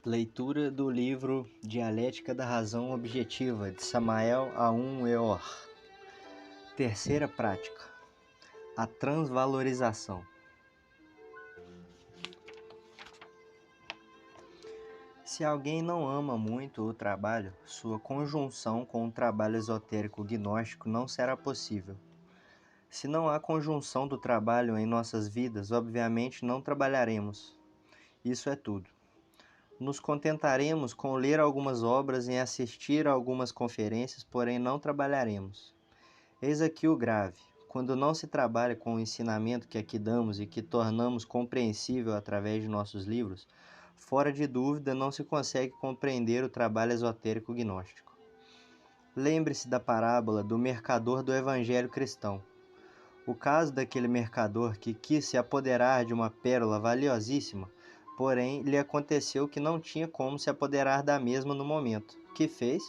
Leitura do livro Dialética da Razão Objetiva, de Samael Aun Weor. Terceira prática: a transvalorização. Se alguém não ama muito o trabalho, sua conjunção com o trabalho esotérico gnóstico não será possível. Se não há conjunção do trabalho em nossas vidas, obviamente não trabalharemos. Isso é tudo. Nos contentaremos com ler algumas obras e assistir a algumas conferências, porém não trabalharemos. Eis aqui o grave: quando não se trabalha com o ensinamento que aqui damos e que tornamos compreensível através de nossos livros, fora de dúvida não se consegue compreender o trabalho esotérico gnóstico. Lembre-se da parábola do mercador do evangelho cristão. O caso daquele mercador que quis se apoderar de uma pérola valiosíssima, porém lhe aconteceu que não tinha como se apoderar da mesma no momento. Que fez?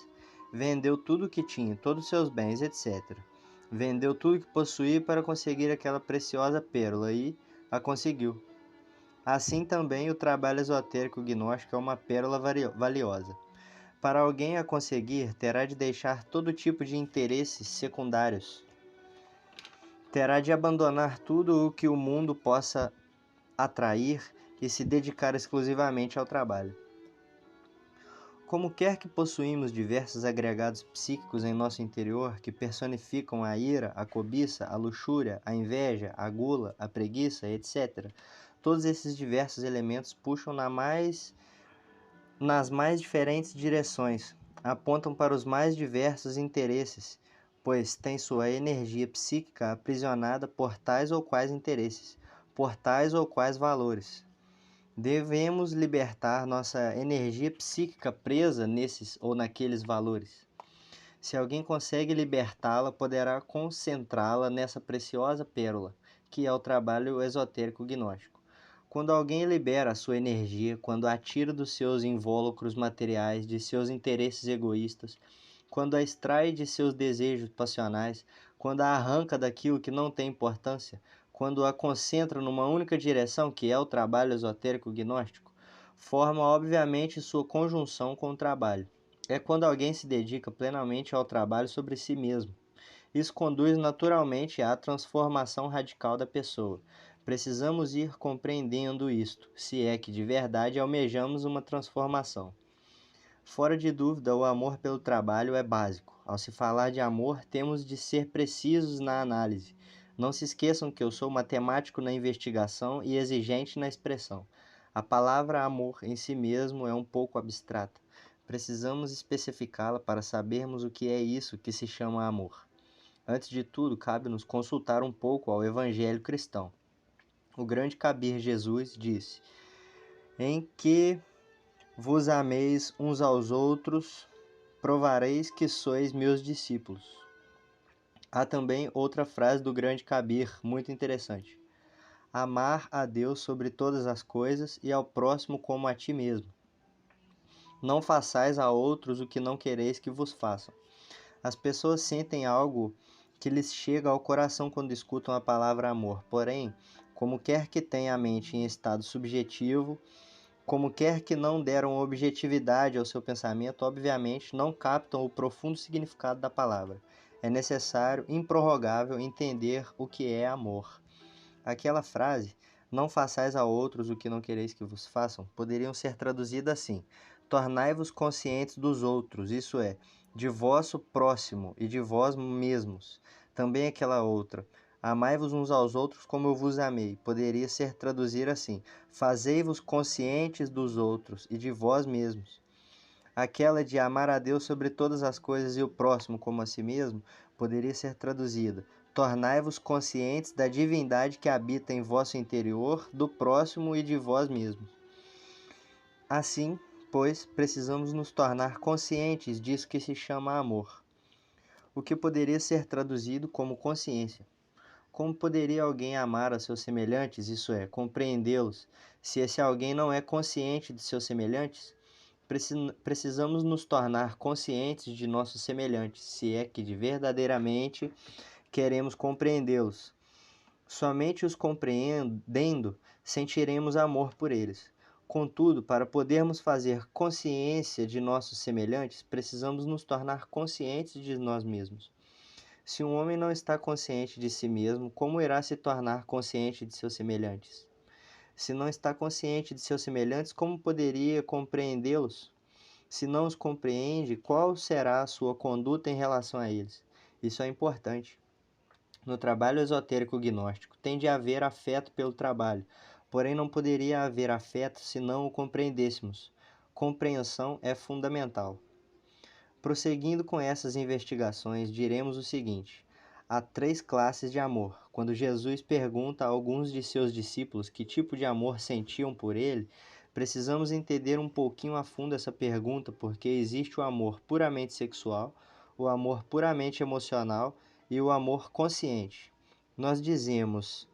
Vendeu tudo o que tinha, todos os seus bens, etc. Vendeu tudo que possuía para conseguir aquela preciosa pérola e a conseguiu. Assim também o trabalho esotérico gnóstico é uma pérola valiosa. Para alguém a conseguir, terá de deixar todo tipo de interesses secundários. Terá de abandonar tudo o que o mundo possa atrair e se dedicar exclusivamente ao trabalho. Como quer que possuímos diversos agregados psíquicos em nosso interior que personificam a ira, a cobiça, a luxúria, a inveja, a gula, a preguiça, etc., todos esses diversos elementos puxam nas mais diferentes direções, apontam para os mais diversos interesses, pois têm sua energia psíquica aprisionada por tais ou quais interesses, por tais ou quais valores. Devemos libertar nossa energia psíquica presa nesses ou naqueles valores. Se alguém consegue libertá-la, poderá concentrá-la nessa preciosa pérola, que é o trabalho esotérico gnóstico. Quando alguém libera a sua energia, quando a tira dos seus invólucros materiais, de seus interesses egoístas, quando a extrai de seus desejos passionais, quando a arranca daquilo que não tem importância, quando a concentra numa única direção, que é o trabalho esotérico gnóstico, forma obviamente sua conjunção com o trabalho. É quando alguém se dedica plenamente ao trabalho sobre si mesmo. Isso conduz naturalmente à transformação radical da pessoa. Precisamos ir compreendendo isto, se é que de verdade almejamos uma transformação. Fora de dúvida, o amor pelo trabalho é básico. Ao se falar de amor, temos de ser precisos na análise. Não se esqueçam que eu sou matemático na investigação e exigente na expressão. A palavra amor em si mesmo é um pouco abstrata. Precisamos especificá-la para sabermos o que é isso que se chama amor. Antes de tudo, cabe-nos consultar um pouco ao Evangelho cristão. O grande Kabir Jesus disse: em que vos ameis uns aos outros, provareis que sois meus discípulos. Há também outra frase do grande Kabir, muito interessante: amar a Deus sobre todas as coisas e ao próximo como a ti mesmo. Não façais a outros o que não quereis que vos façam. As pessoas sentem algo que lhes chega ao coração quando escutam a palavra amor. Porém, como quer que tenha a mente em estado subjetivo, como quer que não deram objetividade ao seu pensamento, obviamente não captam o profundo significado da palavra. É necessário, improrrogável, entender o que é amor. Aquela frase, não façais a outros o que não quereis que vos façam, poderiam ser traduzidas assim: tornai-vos conscientes dos outros, isso é, de vosso próximo e de vós mesmos. Também aquela outra: amai-vos uns aos outros como eu vos amei. Poderia ser traduzir assim: fazei-vos conscientes dos outros e de vós mesmos. Aquela de amar a Deus sobre todas as coisas e o próximo como a si mesmo, poderia ser traduzida: tornai-vos conscientes da divindade que habita em vosso interior, do próximo e de vós mesmos. Assim, pois, precisamos nos tornar conscientes disso que se chama amor, o que poderia ser traduzido como consciência. Como poderia alguém amar a seus semelhantes, isso é, compreendê-los, se esse alguém não é consciente de seus semelhantes? Precisamos nos tornar conscientes de nossos semelhantes, se é que de verdadeiramente queremos compreendê-los. Somente os compreendendo sentiremos amor por eles. Contudo, para podermos fazer consciência de nossos semelhantes, precisamos nos tornar conscientes de nós mesmos. Se um homem não está consciente de si mesmo, como irá se tornar consciente de seus semelhantes? Se não está consciente de seus semelhantes, como poderia compreendê-los? Se não os compreende, qual será a sua conduta em relação a eles? Isso é importante. No trabalho esotérico gnóstico, tem de haver afeto pelo trabalho, porém não poderia haver afeto se não o compreendêssemos. Compreensão é fundamental. Prosseguindo com essas investigações, diremos o seguinte: há 3 classes de amor. Quando Jesus pergunta a alguns de seus discípulos que tipo de amor sentiam por ele, precisamos entender um pouquinho a fundo essa pergunta, porque existe o amor puramente sexual, o amor puramente emocional e o amor consciente. Nós dizemos: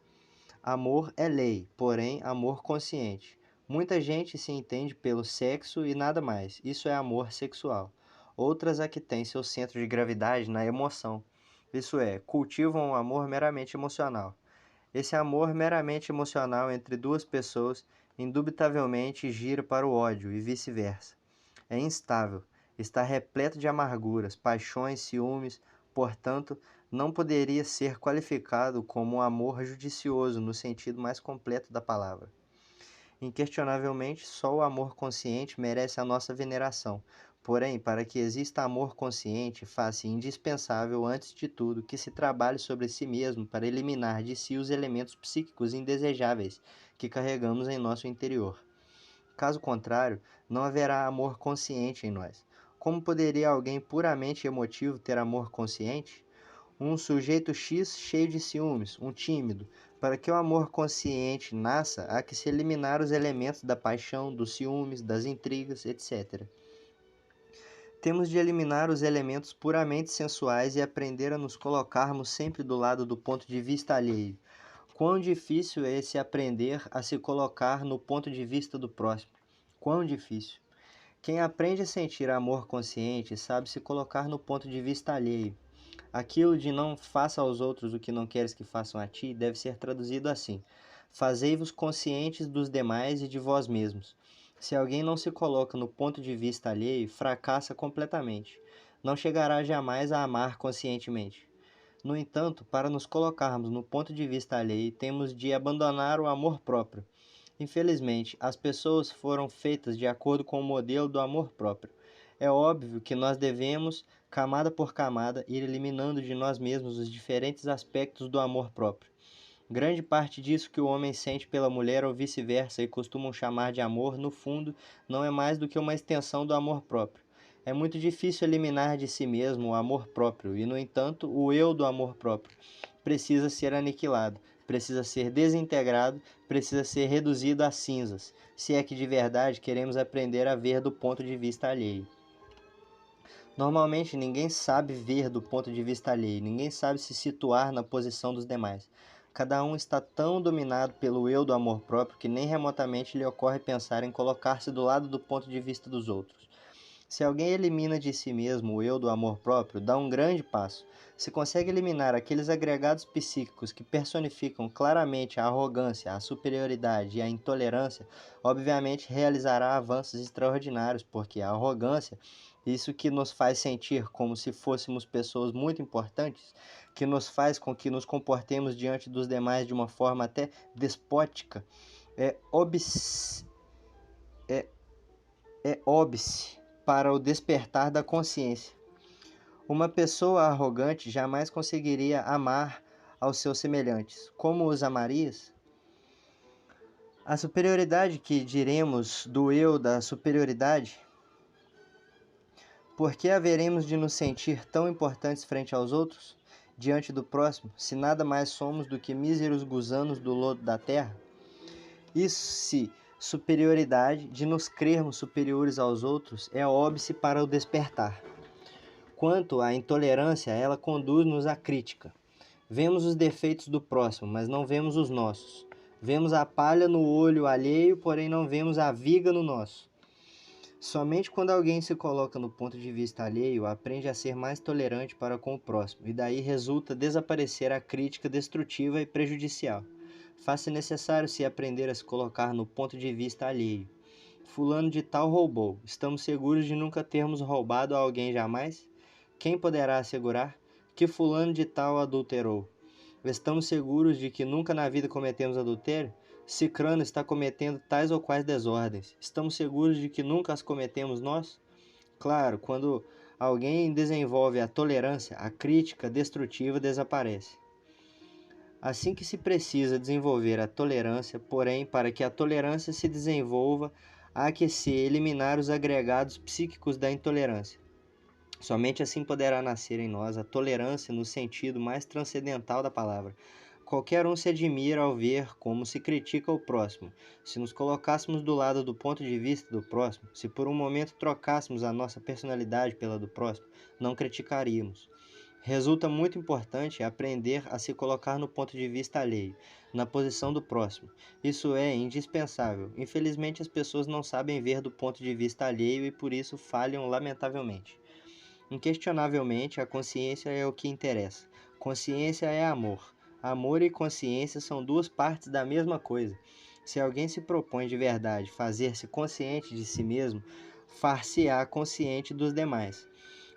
amor é lei, porém amor consciente. Muita gente se entende pelo sexo e nada mais. Isso é amor sexual. Outras é que têm seu centro de gravidade na emoção. Isso é, cultivam um amor meramente emocional. Esse amor meramente emocional entre duas pessoas indubitavelmente gira para o ódio e vice-versa. É instável, está repleto de amarguras, paixões, ciúmes, portanto, não poderia ser qualificado como um amor judicioso no sentido mais completo da palavra. Inquestionavelmente, só o amor consciente merece a nossa veneração. Porém, para que exista amor consciente, faz-se indispensável, antes de tudo, que se trabalhe sobre si mesmo para eliminar de si os elementos psíquicos indesejáveis que carregamos em nosso interior. Caso contrário, não haverá amor consciente em nós. Como poderia alguém puramente emotivo ter amor consciente? Um sujeito X cheio de ciúmes, um tímido. Para que o amor consciente nasça, há que se eliminar os elementos da paixão, dos ciúmes, das intrigas, etc. Temos de eliminar os elementos puramente sensuais e aprender a nos colocarmos sempre do lado do ponto de vista alheio. Quão difícil é esse aprender a se colocar no ponto de vista do próximo. Quão difícil. Quem aprende a sentir amor consciente sabe se colocar no ponto de vista alheio. Aquilo de não faça aos outros o que não queres que façam a ti deve ser traduzido assim: fazei-vos conscientes dos demais e de vós mesmos. Se alguém não se coloca no ponto de vista alheio, fracassa completamente. Não chegará jamais a amar conscientemente. No entanto, para nos colocarmos no ponto de vista alheio, temos de abandonar o amor próprio. Infelizmente, as pessoas foram feitas de acordo com o modelo do amor próprio. É óbvio que nós devemos, camada por camada, ir eliminando de nós mesmos os diferentes aspectos do amor próprio. Grande parte disso que o homem sente pela mulher ou vice-versa e costumam chamar de amor, no fundo, não é mais do que uma extensão do amor próprio. É muito difícil eliminar de si mesmo o amor próprio e, no entanto, o eu do amor próprio precisa ser aniquilado, precisa ser desintegrado, precisa ser reduzido a cinzas, se é que de verdade queremos aprender a ver do ponto de vista alheio. Normalmente ninguém sabe ver do ponto de vista alheio, ninguém sabe se situar na posição dos demais. Cada um está tão dominado pelo eu do amor próprio que nem remotamente lhe ocorre pensar em colocar-se do lado do ponto de vista dos outros. Se alguém elimina de si mesmo o eu do amor próprio, dá um grande passo. Se consegue eliminar aqueles agregados psíquicos que personificam claramente a arrogância, a superioridade e a intolerância, obviamente realizará avanços extraordinários, porque a arrogância, isso que nos faz sentir como se fôssemos pessoas muito importantes, que nos faz com que nos comportemos diante dos demais de uma forma até despótica, é óbice para o despertar da consciência. Uma pessoa arrogante jamais conseguiria amar aos seus semelhantes. Como os amarias? A superioridade que diremos do eu da superioridade? Por que haveremos de nos sentir tão importantes frente aos outros, diante do próximo, se nada mais somos do que míseros gusanos do lodo da terra? Isso se superioridade, de nos crermos superiores aos outros, é óbice para o despertar. Quanto à intolerância, ela conduz-nos à crítica. Vemos os defeitos do próximo, mas não vemos os nossos. Vemos a palha no olho alheio, porém não vemos a viga no nosso. Somente quando alguém se coloca no ponto de vista alheio, aprende a ser mais tolerante para com o próximo, e daí resulta desaparecer a crítica destrutiva e prejudicial. Faz-se necessário se aprender a se colocar no ponto de vista alheio. Fulano de tal roubou. Estamos seguros de nunca termos roubado a alguém jamais? Quem poderá assegurar que fulano de tal adulterou? Estamos seguros de que nunca na vida cometemos adultério? Cicrano está cometendo tais ou quais desordens. Estamos seguros de que nunca as cometemos nós? Claro, quando alguém desenvolve a tolerância, a crítica destrutiva desaparece. Assim que se precisa desenvolver a tolerância, porém, para que a tolerância se desenvolva, há que se eliminar os agregados psíquicos da intolerância. Somente assim poderá nascer em nós a tolerância no sentido mais transcendental da palavra. Qualquer um se admira ao ver como se critica o próximo. Se nos colocássemos do lado do ponto de vista do próximo, se por um momento trocássemos a nossa personalidade pela do próximo, não criticaríamos. Resulta muito importante aprender a se colocar no ponto de vista alheio, na posição do próximo. Isso é indispensável. Infelizmente, as pessoas não sabem ver do ponto de vista alheio e por isso falham lamentavelmente. Inquestionavelmente, a consciência é o que interessa. Consciência é amor. Amor e consciência são duas partes da mesma coisa. Se alguém se propõe de verdade fazer-se consciente de si mesmo, far-se-á consciente dos demais.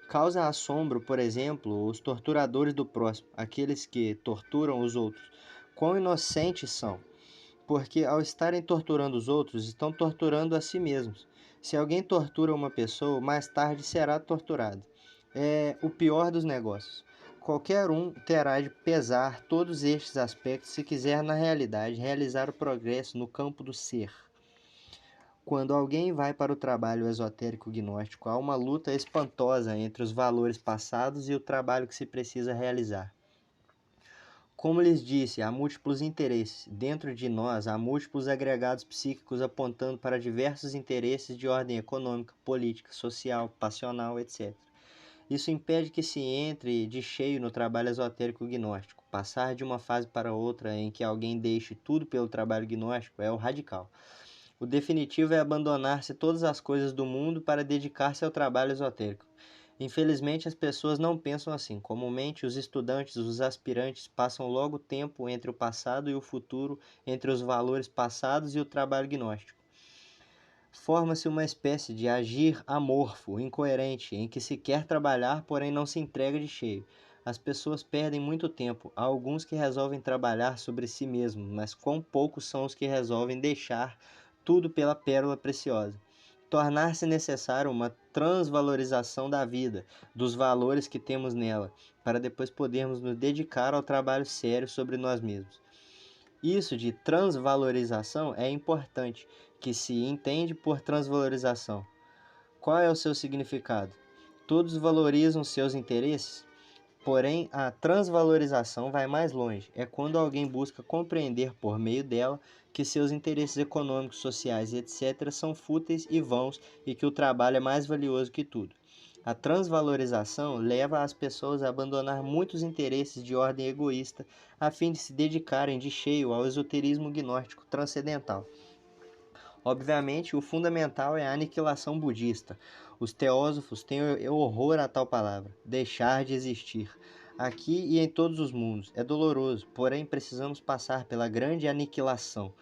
Causa assombro, por exemplo, os torturadores do próximo, aqueles que torturam os outros. Quão inocentes são, porque ao estarem torturando os outros, estão torturando a si mesmos. Se alguém tortura uma pessoa, mais tarde será torturado. É o pior dos negócios. Qualquer um terá de pesar todos estes aspectos se quiser, na realidade, realizar o progresso no campo do ser. Quando alguém vai para o trabalho esotérico gnóstico, há uma luta espantosa entre os valores passados e o trabalho que se precisa realizar. Como lhes disse, há múltiplos interesses. Dentro de nós, há múltiplos agregados psíquicos apontando para diversos interesses de ordem econômica, política, social, passional, etc. Isso impede que se entre de cheio no trabalho esotérico gnóstico. Passar de uma fase para outra em que alguém deixe tudo pelo trabalho gnóstico é o radical. O definitivo é abandonar-se todas as coisas do mundo para dedicar-se ao trabalho esotérico. Infelizmente, as pessoas não pensam assim. Comumente, os estudantes, os aspirantes, passam logo tempo entre o passado e o futuro, entre os valores passados e o trabalho gnóstico. Forma-se uma espécie de agir amorfo, incoerente, em que se quer trabalhar, porém não se entrega de cheio. As pessoas perdem muito tempo. Há alguns que resolvem trabalhar sobre si mesmos, mas quão poucos são os que resolvem deixar tudo pela pérola preciosa. Tornar-se necessário uma transvalorização da vida, dos valores que temos nela, para depois podermos nos dedicar ao trabalho sério sobre nós mesmos. Isso de transvalorização é importante, que se entende por transvalorização. Qual é o seu significado? Todos valorizam seus interesses? Porém, a transvalorização vai mais longe. É quando alguém busca compreender por meio dela que seus interesses econômicos, sociais e etc. são fúteis e vãos e que o trabalho é mais valioso que tudo. A transvalorização leva as pessoas a abandonar muitos interesses de ordem egoísta a fim de se dedicarem de cheio ao esoterismo gnóstico transcendental. Obviamente, o fundamental é a aniquilação budista. Os teósofos têm horror a tal palavra, deixar de existir. Aqui e em todos os mundos. É doloroso, porém precisamos passar pela grande aniquilação.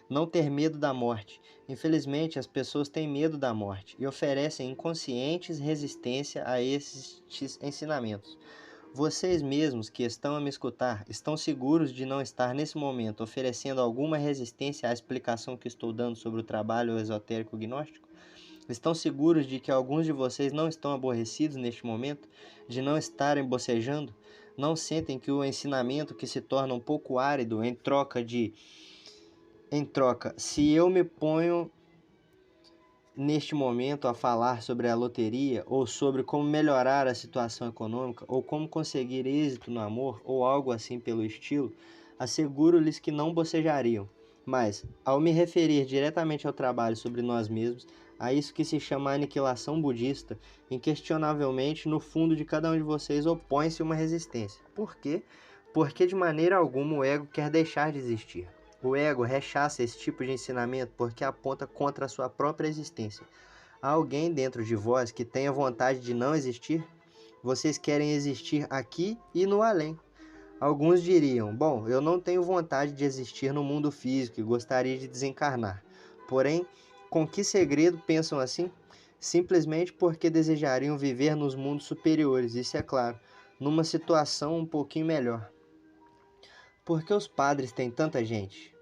Não ter medo da morte. Infelizmente, as pessoas têm medo da morte e oferecem inconscientes resistência a esses ensinamentos. Vocês mesmos que estão a me escutar, estão seguros de não estar nesse momento oferecendo alguma resistência à explicação que estou dando sobre o trabalho esotérico gnóstico? Estão seguros de que alguns de vocês não estão aborrecidos neste momento, de não estarem bocejando? Não sentem que o ensinamento que se torna um pouco árido em troca, se eu me ponho neste momento a falar sobre a loteria ou sobre como melhorar a situação econômica ou como conseguir êxito no amor ou algo assim pelo estilo, asseguro-lhes que não bocejariam. Mas, ao me referir diretamente ao trabalho sobre nós mesmos, a isso que se chama aniquilação budista, inquestionavelmente no fundo de cada um de vocês opõe-se uma resistência. Por quê? Porque de maneira alguma o ego quer deixar de existir. O ego rechaça esse tipo de ensinamento porque aponta contra a sua própria existência. Há alguém dentro de vós que tenha vontade de não existir? Vocês querem existir aqui e no além. Alguns diriam, bom, eu não tenho vontade de existir no mundo físico e gostaria de desencarnar. Porém, Com que segredo pensam assim? Simplesmente porque desejariam viver nos mundos superiores, isso é claro, numa situação um pouquinho melhor. Por que os padres têm tanta gente?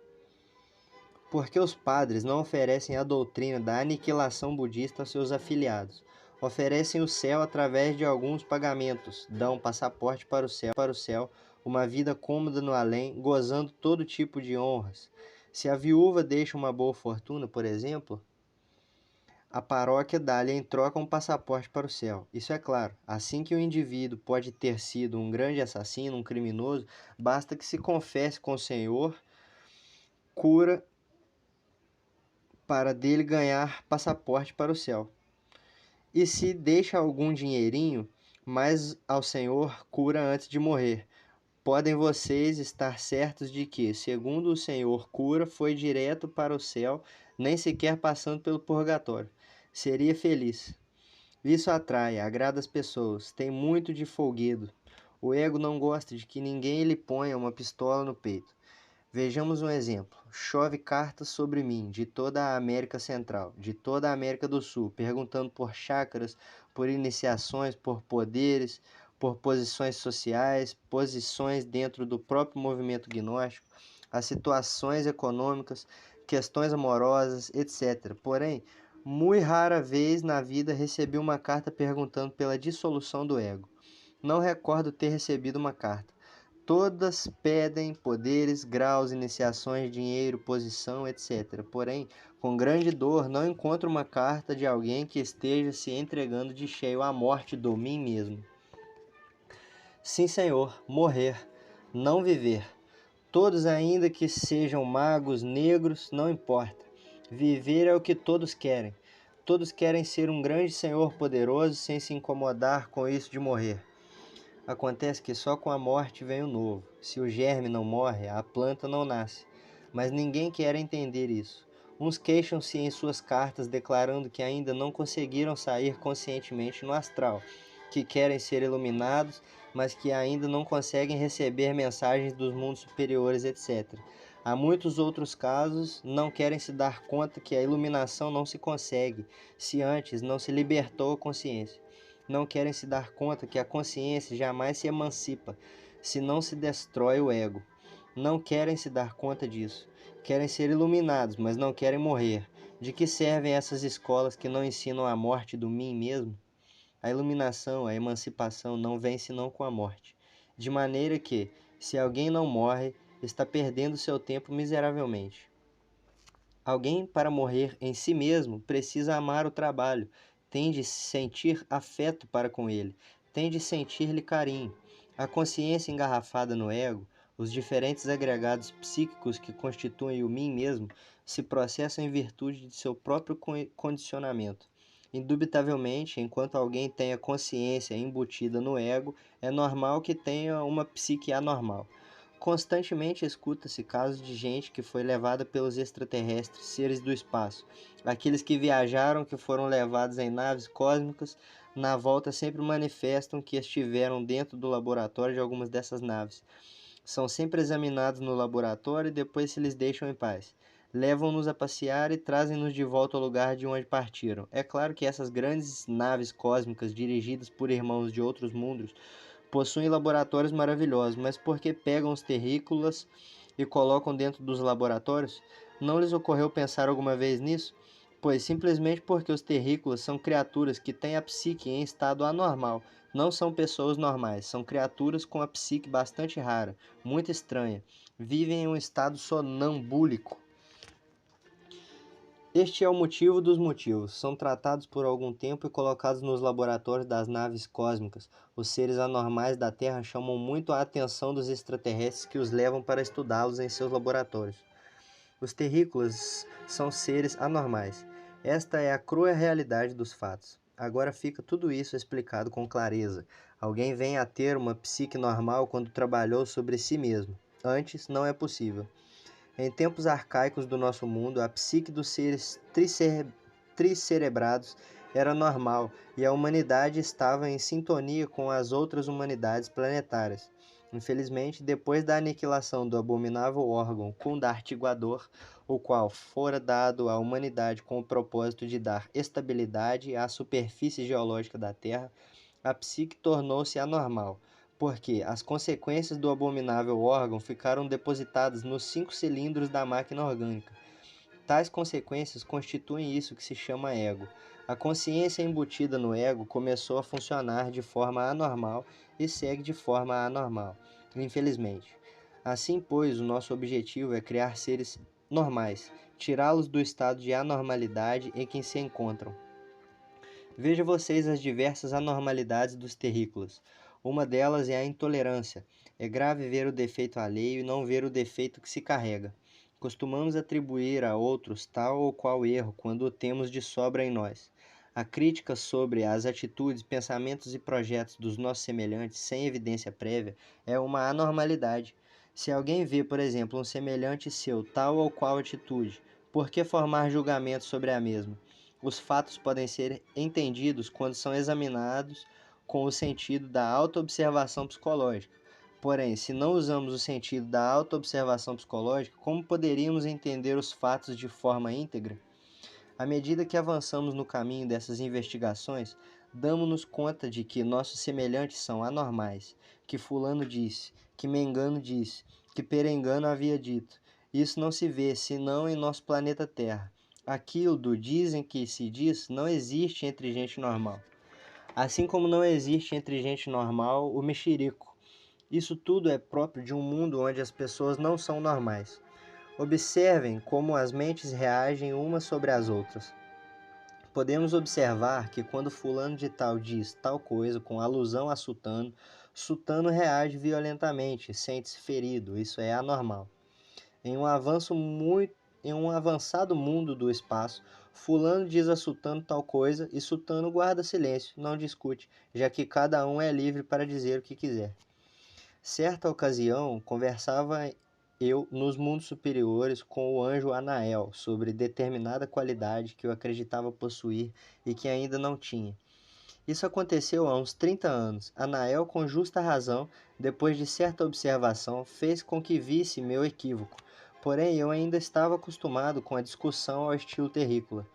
Porque os padres não oferecem a doutrina da aniquilação budista aos seus afiliados. Oferecem o céu através de alguns pagamentos, dão passaporte para o céu, uma vida cômoda no além, gozando todo tipo de honras. Se a viúva deixa uma boa fortuna, por exemplo, a paróquia dá-lhe em troca um passaporte para o céu. Isso é claro. Assim que o indivíduo pode ter sido um grande assassino, um criminoso, basta que se confesse com o Senhor, cura para dele ganhar passaporte para o céu. E se deixa algum dinheirinho, mas ao Senhor cura antes de morrer. Podem vocês estar certos de que, segundo o Senhor cura, foi direto para o céu, nem sequer passando pelo purgatório. Seria feliz. Isso atrai, agrada as pessoas, tem muito de folguedo. O ego não gosta de que ninguém lhe ponha uma pistola no peito. Vejamos um exemplo. Chove cartas sobre mim, de toda a América Central, de toda a América do Sul, perguntando por chakras, por iniciações, por poderes, por posições sociais, posições dentro do próprio movimento gnóstico, as situações econômicas, questões amorosas, etc. Porém, muito rara vez na vida recebi uma carta perguntando pela dissolução do ego. Não recordo ter recebido uma carta. Todas pedem poderes, graus, iniciações, dinheiro, posição, etc. Porém, com grande dor, não encontro uma carta de alguém que esteja se entregando de cheio à morte do mim mesmo. Sim, Senhor, morrer, não viver. Todos, ainda que sejam magos, negros, não importa. Viver é o que todos querem. Todos querem ser um grande Senhor poderoso sem se incomodar com isso de morrer. Acontece que só com a morte vem o novo. Se o germe não morre, a planta não nasce. Mas ninguém quer entender isso. Uns queixam-se em suas cartas declarando que ainda não conseguiram sair conscientemente no astral, que querem ser iluminados, mas que ainda não conseguem receber mensagens dos mundos superiores, etc. Há muitos outros casos, não querem se dar conta que a iluminação não se consegue, se antes não se libertou a consciência. Não querem se dar conta que a consciência jamais se emancipa, se não se destrói o ego. Não querem se dar conta disso. Querem ser iluminados, mas não querem morrer. De que servem essas escolas que não ensinam a morte do mim mesmo? A iluminação, a emancipação não vem senão com a morte. De maneira que, se alguém não morre, está perdendo seu tempo miseravelmente. Alguém, para morrer em si mesmo, precisa amar o trabalho, tem de sentir afeto para com ele, tem de sentir-lhe carinho. A consciência engarrafada no ego, os diferentes agregados psíquicos que constituem o mim mesmo, se processam em virtude de seu próprio condicionamento. Indubitavelmente, enquanto alguém tenha consciência embutida no ego, é normal que tenha uma psique anormal. Constantemente escuta-se casos de gente que foi levada pelos extraterrestres, seres do espaço. Aqueles que viajaram, que foram levados em naves cósmicas, na volta sempre manifestam que estiveram dentro do laboratório de algumas dessas naves. São sempre examinados no laboratório e depois se lhes deixam em paz. Levam-nos a passear e trazem-nos de volta ao lugar de onde partiram. É claro que essas grandes naves cósmicas, dirigidas por irmãos de outros mundos, possuem laboratórios maravilhosos, mas por que pegam os terrícolas e colocam dentro dos laboratórios? Não lhes ocorreu pensar alguma vez nisso? Pois simplesmente porque os terrícolas são criaturas que têm a psique em estado anormal, não são pessoas normais, são criaturas com a psique bastante rara, muito estranha, vivem em um estado sonambúlico. Este é o motivo dos motivos. São tratados por algum tempo e colocados nos laboratórios das naves cósmicas. Os seres anormais da Terra chamam muito a atenção dos extraterrestres que os levam para estudá-los em seus laboratórios. Os terrícolas são seres anormais. Esta é a crua realidade dos fatos. Agora fica tudo isso explicado com clareza. Alguém vem a ter uma psique normal quando trabalhou sobre si mesmo. Antes, não é possível. Em tempos arcaicos do nosso mundo, a psique dos seres tricerebrados era normal e a humanidade estava em sintonia com as outras humanidades planetárias. Infelizmente, depois da aniquilação do abominável órgão Kundartiguador, o qual fora dado à humanidade com o propósito de dar estabilidade à superfície geológica da Terra, a psique tornou-se anormal, porque as consequências do abominável órgão ficaram depositadas nos 5 cilindros da máquina orgânica. Tais consequências constituem isso que se chama ego. A consciência embutida no ego começou a funcionar de forma anormal e segue de forma anormal, infelizmente. Assim, pois, o nosso objetivo é criar seres normais, tirá-los do estado de anormalidade em que se encontram. Veja vocês as diversas anormalidades dos terrícolas. Uma delas é a intolerância. É grave ver o defeito alheio e não ver o defeito que se carrega. Costumamos atribuir a outros tal ou qual erro quando o temos de sobra em nós. A crítica sobre as atitudes, pensamentos e projetos dos nossos semelhantes sem evidência prévia é uma anormalidade. Se alguém vê, por exemplo, um semelhante seu tal ou qual atitude, por que formar julgamento sobre a mesma? Os fatos podem ser entendidos quando são examinados com o sentido da autoobservação psicológica. Porém, se não usamos o sentido da autoobservação psicológica, como poderíamos entender os fatos de forma íntegra? À medida que avançamos no caminho dessas investigações, damos-nos conta de que nossos semelhantes são anormais, que fulano disse, que mengano disse, que perengano havia dito. Isso não se vê senão em nosso planeta Terra. Aquilo do dizem que se diz não existe entre gente normal. Assim como não existe entre gente normal o mexerico. Isso tudo é próprio de um mundo onde as pessoas não são normais. Observem como as mentes reagem umas sobre as outras. Podemos observar que quando fulano de tal diz tal coisa com alusão a Sultano, Sultano reage violentamente, sente-se ferido, isso é anormal. Em um avançado mundo do espaço, fulano diz a Sultano tal coisa e Sultano guarda silêncio, não discute, já que cada um é livre para dizer o que quiser. Certa ocasião, conversava eu nos mundos superiores com o anjo Anael sobre determinada qualidade que eu acreditava possuir e que ainda não tinha. Isso aconteceu há uns 30 anos. Anael, com justa razão, depois de certa observação, fez com que visse meu equívoco. Porém, eu ainda estava acostumado com a discussão ao estilo terrícola.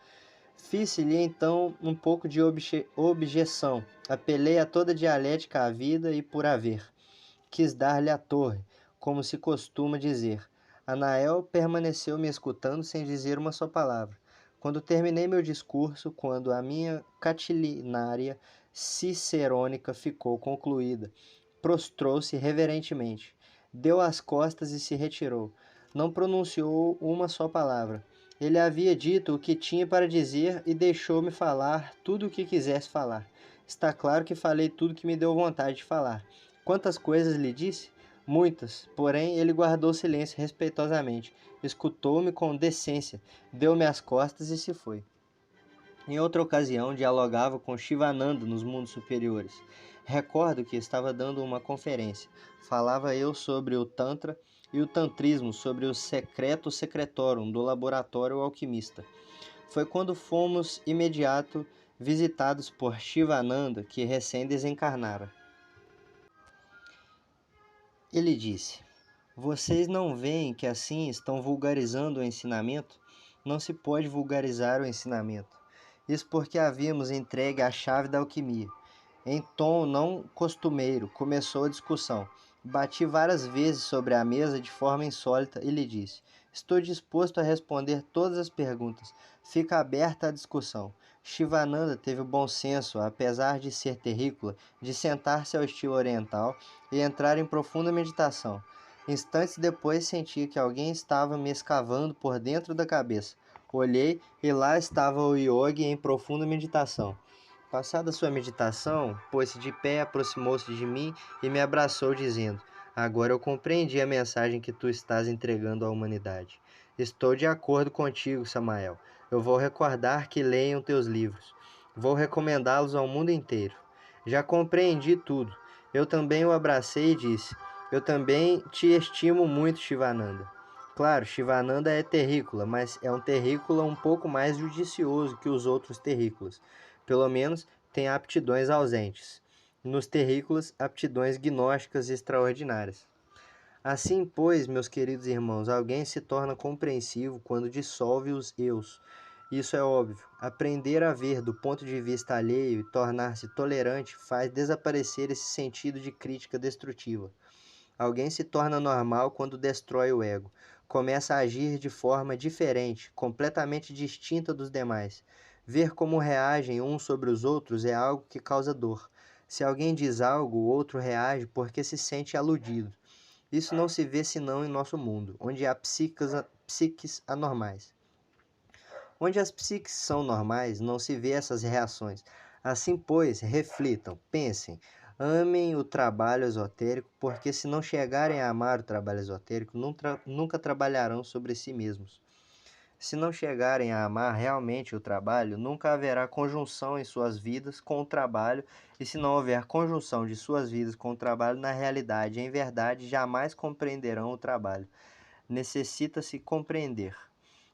Fiz-lhe então um pouco de objeção. Apelei a toda dialética à vida e por haver. Quis dar-lhe a torre, como se costuma dizer. Anael permaneceu me escutando sem dizer uma só palavra. Quando terminei meu discurso, quando a minha catilinária cicerônica ficou concluída, prostrou-se reverentemente, deu as costas e se retirou. Não pronunciou uma só palavra. Ele havia dito o que tinha para dizer e deixou-me falar tudo o que quisesse falar. Está claro que falei tudo que me deu vontade de falar. Quantas coisas lhe disse? Muitas, porém ele guardou silêncio respeitosamente, escutou-me com decência, deu-me as costas e se foi. Em outra ocasião, dialogava com Shivananda nos mundos superiores. Recordo que estava dando uma conferência. Falava eu sobre o Tantra e o Tantrismo, sobre o secreto secretorum do laboratório alquimista. Foi quando fomos imediato visitados por Shivananda, que recém desencarnara. Ele disse: Vocês não veem que assim estão vulgarizando o ensinamento? Não se pode vulgarizar o ensinamento. Isso porque havíamos entregue a chave da alquimia. Em tom não costumeiro, começou a discussão. Bati várias vezes sobre a mesa de forma insólita e lhe disse: Estou disposto a responder todas as perguntas. Fica aberta a discussão. Shivananda teve o bom senso, apesar de ser terrícola, de sentar-se ao estilo oriental e entrar em profunda meditação. Instantes depois senti que alguém estava me escavando por dentro da cabeça. Olhei e lá estava o Yogi em profunda meditação. Passada sua meditação, pôs-se de pé, aproximou-se de mim e me abraçou, dizendo: Agora eu compreendi a mensagem que tu estás entregando à humanidade. Estou de acordo contigo, Samael. Eu vou recordar que leiam teus livros. Vou recomendá-los ao mundo inteiro. Já compreendi tudo. Eu também o abracei e disse: Eu também te estimo muito, Shivananda. Claro, Shivananda é terrícola, mas é um terrícola um pouco mais judicioso que os outros terrícolas. Pelo menos tem aptidões ausentes. Nos terrícolas, aptidões gnósticas extraordinárias. Assim, pois, meus queridos irmãos, alguém se torna compreensivo quando dissolve os eus. Isso é óbvio. Aprender a ver do ponto de vista alheio e tornar-se tolerante faz desaparecer esse sentido de crítica destrutiva. Alguém se torna normal quando destrói o ego. Começa a agir de forma diferente, completamente distinta dos demais. Ver como reagem uns sobre os outros é algo que causa dor. Se alguém diz algo, o outro reage porque se sente aludido. Isso não se vê senão em nosso mundo, onde há psiques anormais. Onde as psiques são normais, não se vê essas reações. Assim, pois, reflitam, pensem, amem o trabalho esotérico, porque se não chegarem a amar o trabalho esotérico, nunca trabalharão sobre si mesmos. Se não chegarem a amar realmente o trabalho, nunca haverá conjunção em suas vidas com o trabalho, e se não houver conjunção de suas vidas com o trabalho, na realidade, em verdade, jamais compreenderão o trabalho. Necessita-se compreender.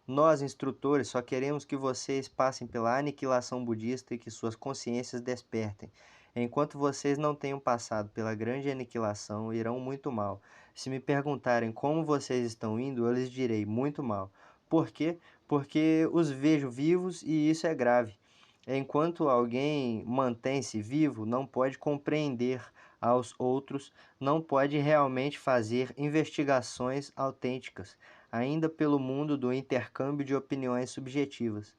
Nós, instrutores, só queremos que vocês passem pela aniquilação budista e que suas consciências despertem. Enquanto vocês não tenham passado pela grande aniquilação, irão muito mal. Se me perguntarem como vocês estão indo, eu lhes direi muito mal. Por quê? Porque os vejo vivos e isso é grave. Enquanto alguém mantém-se vivo, não pode compreender aos outros, não pode realmente fazer investigações autênticas, ainda pelo mundo do intercâmbio de opiniões subjetivas.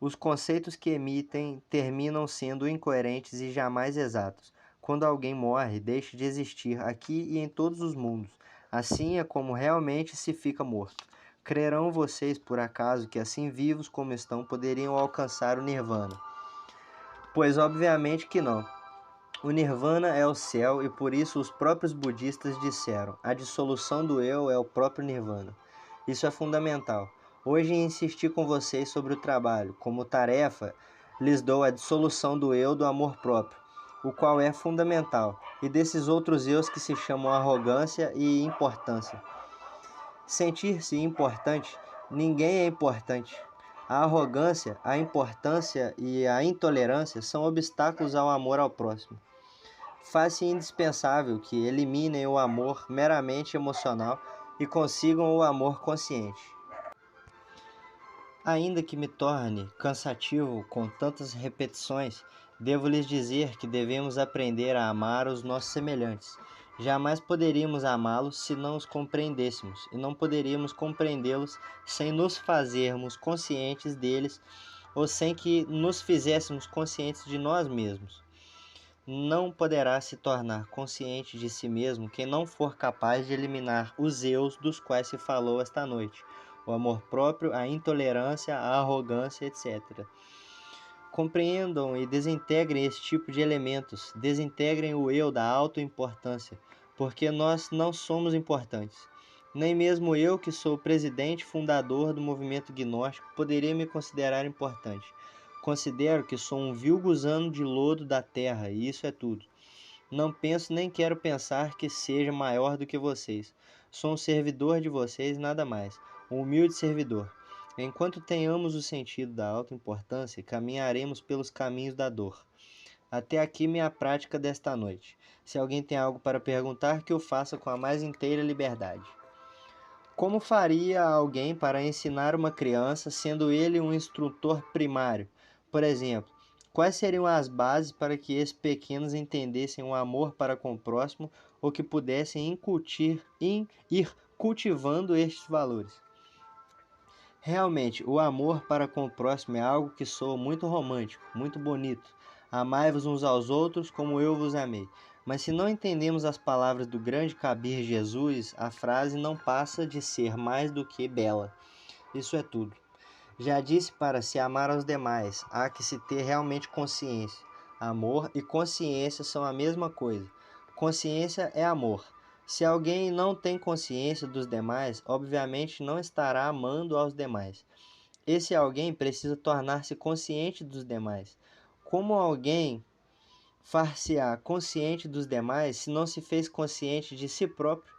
Os conceitos que emitem terminam sendo incoerentes e jamais exatos. Quando alguém morre, deixa de existir aqui e em todos os mundos. Assim é como realmente se fica morto. Crerão vocês, por acaso, que assim vivos como estão poderiam alcançar o Nirvana? Pois obviamente que não. O Nirvana é o céu e por isso os próprios budistas disseram: a dissolução do eu é o próprio Nirvana. Isso é fundamental. Hoje insisti com vocês sobre o trabalho. Como tarefa, lhes dou a dissolução do eu do amor próprio, o qual é fundamental, e desses outros eus que se chamam arrogância e importância. Sentir-se importante, ninguém é importante. A arrogância, a importância e a intolerância são obstáculos ao amor ao próximo. Faz-se indispensável que eliminem o amor meramente emocional e consigam o amor consciente. Ainda que me torne cansativo com tantas repetições, devo lhes dizer que devemos aprender a amar os nossos semelhantes. Jamais poderíamos amá-los se não os compreendêssemos, e não poderíamos compreendê-los sem nos fazermos conscientes deles ou sem que nos fizéssemos conscientes de nós mesmos. Não poderá se tornar consciente de si mesmo quem não for capaz de eliminar os eus dos quais se falou esta noite: o amor próprio, a intolerância, a arrogância, etc. Compreendam e desintegrem esse tipo de elementos, desintegrem o eu da autoimportância, porque nós não somos importantes. Nem mesmo eu, que sou o presidente fundador do movimento gnóstico, poderia me considerar importante. Considero que sou um vil gusano de lodo da terra, e isso é tudo. Não penso nem quero pensar que seja maior do que vocês. Sou um servidor de vocês, nada mais. Um humilde servidor. Enquanto tenhamos o sentido da autoimportância, caminharemos pelos caminhos da dor. Até aqui minha prática desta noite. Se alguém tem algo para perguntar, que eu faça com a mais inteira liberdade. Como faria alguém para ensinar uma criança, sendo ele um instrutor primário? Por exemplo, quais seriam as bases para que esses pequenos entendessem o amor para com o próximo ou que pudessem ir cultivando estes valores? Realmente, o amor para com o próximo é algo que soa muito romântico, muito bonito. Amai-vos uns aos outros como eu vos amei. Mas se não entendemos as palavras do grande Kabir Jesus, a frase não passa de ser mais do que bela. Isso é tudo. Já disse, para se amar aos demais, há que se ter realmente consciência. Amor e consciência são a mesma coisa. Consciência é amor. Se alguém não tem consciência dos demais, obviamente não estará amando aos demais. Esse alguém precisa tornar-se consciente dos demais. Como alguém far-se-á consciente dos demais se não se fez consciente de si próprio?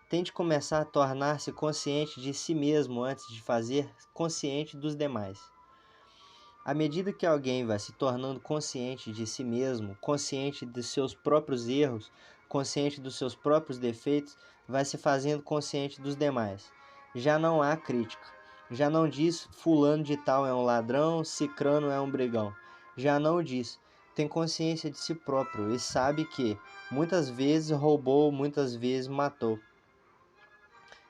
Tente começar a tornar-se consciente de si mesmo antes de fazer consciente dos demais. À medida que alguém vai se tornando consciente de si mesmo, consciente de seus próprios erros, consciente dos seus próprios defeitos, vai se fazendo consciente dos demais. Já não há crítica. Já não diz fulano de tal é um ladrão, cicrano é um brigão. Já não diz. Tem consciência de si próprio e sabe que muitas vezes roubou, muitas vezes matou.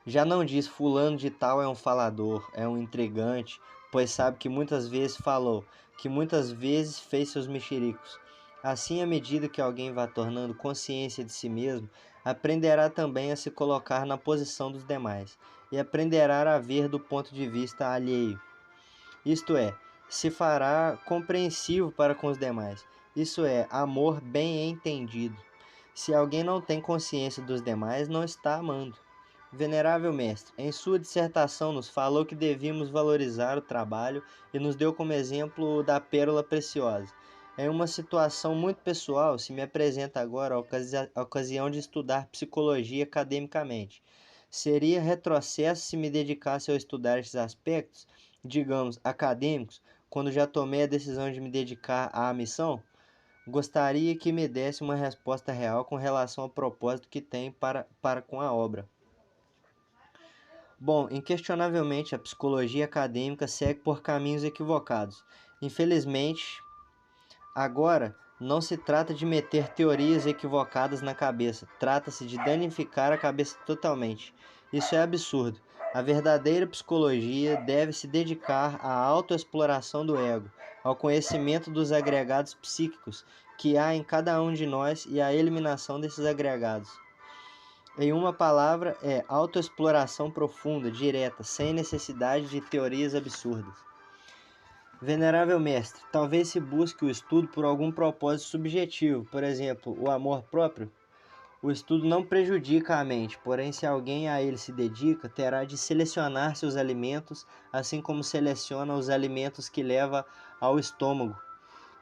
Já não diz fulano de tal é um falador, é um intrigante, pois sabe que muitas vezes falou, que muitas vezes fez seus mexericos. Assim, à medida que alguém vai tornando consciência de si mesmo, aprenderá também a se colocar na posição dos demais e aprenderá a ver do ponto de vista alheio. Isto é, se fará compreensivo para com os demais. Isso é, amor bem entendido. Se alguém não tem consciência dos demais, não está amando. Venerável mestre, em sua dissertação nos falou que devíamos valorizar o trabalho e nos deu como exemplo da pérola preciosa. Em uma situação muito pessoal, se me apresenta agora a ocasião de estudar psicologia academicamente. Seria retrocesso se me dedicasse a estudar esses aspectos, digamos, acadêmicos, quando já tomei a decisão de me dedicar à missão? Gostaria que me desse uma resposta real com relação ao propósito que tem para com a obra. Bom, inquestionavelmente a psicologia acadêmica segue por caminhos equivocados. Infelizmente, agora não se trata de meter teorias equivocadas na cabeça, trata-se de danificar a cabeça totalmente. Isso é absurdo. A verdadeira psicologia deve se dedicar à autoexploração do ego, ao conhecimento dos agregados psíquicos que há em cada um de nós e à eliminação desses agregados. Em uma palavra, é autoexploração profunda, direta, sem necessidade de teorias absurdas. Venerável mestre, talvez se busque o estudo por algum propósito subjetivo, por exemplo, o amor próprio. O estudo não prejudica a mente, porém, se alguém a ele se dedica, terá de selecionar seus alimentos, assim como seleciona os alimentos que leva ao estômago.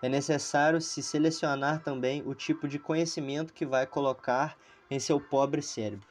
É necessário se selecionar também o tipo de conhecimento que vai colocar em seu pobre cérebro.